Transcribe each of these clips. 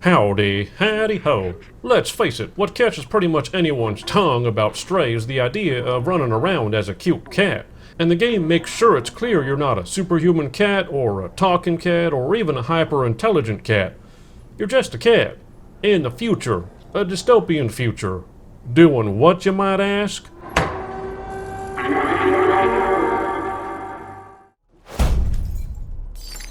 Howdy, howdy ho. Let's face it, what catches pretty much anyone's tongue about Stray is the idea of running around as a cute cat. And the game makes sure it's clear you're not a superhuman cat, or a talking cat, or even a hyper-intelligent cat. You're just a cat. In the future. A dystopian future. Doing what, you might ask?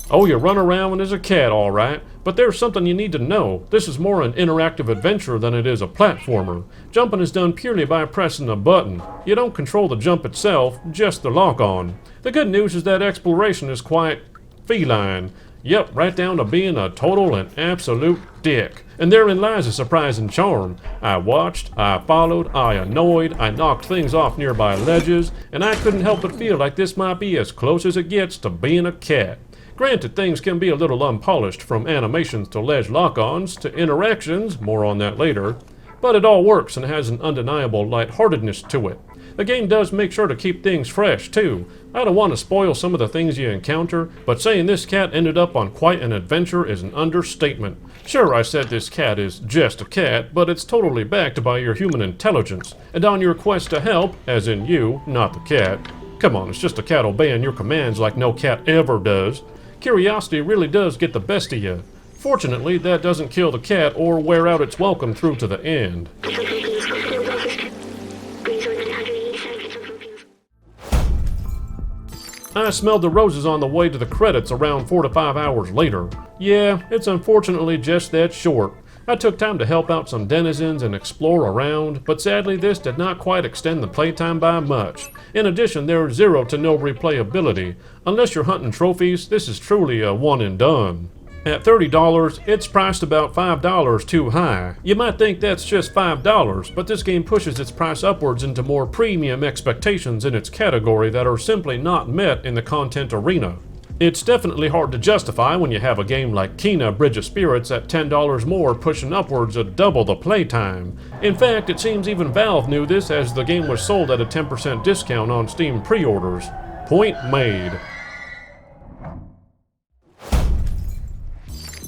Oh, you run around as a cat, all right. But there's something you need to know. This is more an interactive adventure than it is a platformer. Jumping is done purely by pressing a button. You don't control the jump itself, just the lock-on. The good news is that exploration is quite feline. Yep, right down to being a total and absolute dick. And therein lies a surprising charm. I watched, I followed, I annoyed, I knocked things off nearby ledges, and I couldn't help but feel like this might be as close as it gets to being a cat. Granted, things can be a little unpolished, from animations to ledge lock-ons to interactions, more on that later, but it all works and has an undeniable lightheartedness to it. The game does make sure to keep things fresh, too. I don't want to spoil some of the things you encounter, but saying this cat ended up on quite an adventure is an understatement. Sure, I said this cat is just a cat, but it's totally backed by your human intelligence, and on your quest to help, as in you, not the cat. Come on, it's just a cat obeying your commands like no cat ever does. Curiosity really does get the best of you. Fortunately, that doesn't kill the cat or wear out its welcome through to the end. I smelled the roses on the way to the credits around 4 to 5 hours later. Yeah, it's unfortunately just that short. I took time to help out some denizens and explore around, but sadly this did not quite extend the playtime by much. In addition, there's zero to no replayability. Unless you're hunting trophies, this is truly a one and done. At $30, it's priced about $5 too high. You might think that's just $5, but this game pushes its price upwards into more premium expectations in its category that are simply not met in the content arena. It's definitely hard to justify when you have a game like Kena Bridge of Spirits at $10 more pushing upwards at double the playtime. In fact, it seems even Valve knew this, as the game was sold at a 10% discount on Steam pre-orders. Point made.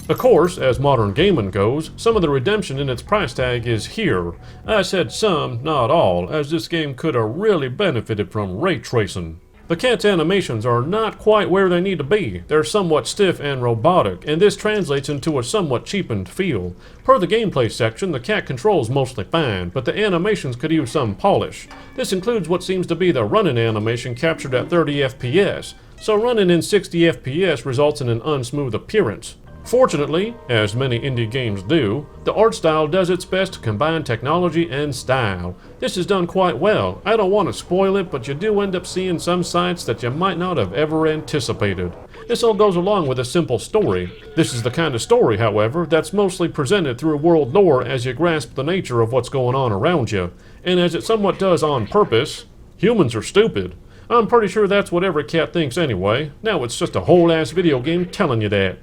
Of course, as modern gaming goes, some of the redemption in its price tag is here. I said some, not all, as this game could have really benefited from ray tracing. The cat's animations are not quite where they need to be. They're somewhat stiff and robotic, and this translates into a somewhat cheapened feel. Per the gameplay section, the cat controls mostly fine, but the animations could use some polish. This includes what seems to be the running animation captured at 30 FPS, so running in 60 FPS results in an unsmooth appearance. Fortunately, as many indie games do, the art style does its best to combine technology and style. This is done quite well. I don't want to spoil it, but you do end up seeing some sights that you might not have ever anticipated. This all goes along with a simple story. This is the kind of story, however, that's mostly presented through world lore as you grasp the nature of what's going on around you. And as it somewhat does on purpose, humans are stupid. I'm pretty sure that's what every cat thinks anyway. Now it's just a whole-ass video game telling you that.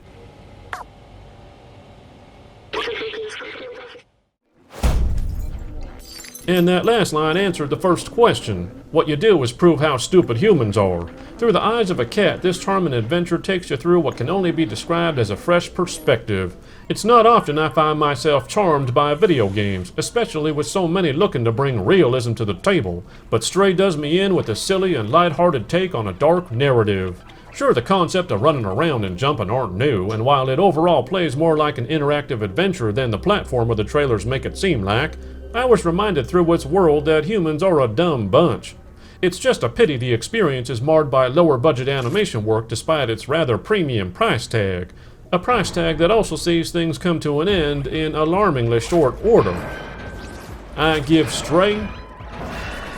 And that last line answered the first question. What you do is prove how stupid humans are. Through the eyes of a cat, this charming adventure takes you through what can only be described as a fresh perspective. It's not often I find myself charmed by video games, especially with so many looking to bring realism to the table, but Stray does me in with a silly and lighthearted take on a dark narrative. Sure, the concept of running around and jumping aren't new, and while it overall plays more like an interactive adventure than the platformer the trailers make it seem like, I was reminded through its world that humans are a dumb bunch. It's just a pity the experience is marred by lower budget animation work despite its rather premium price tag. A price tag that also sees things come to an end in alarmingly short order. I give Stray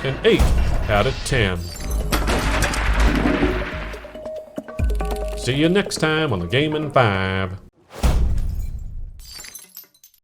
an 8 out of 10. See you next time on the Gaming 5.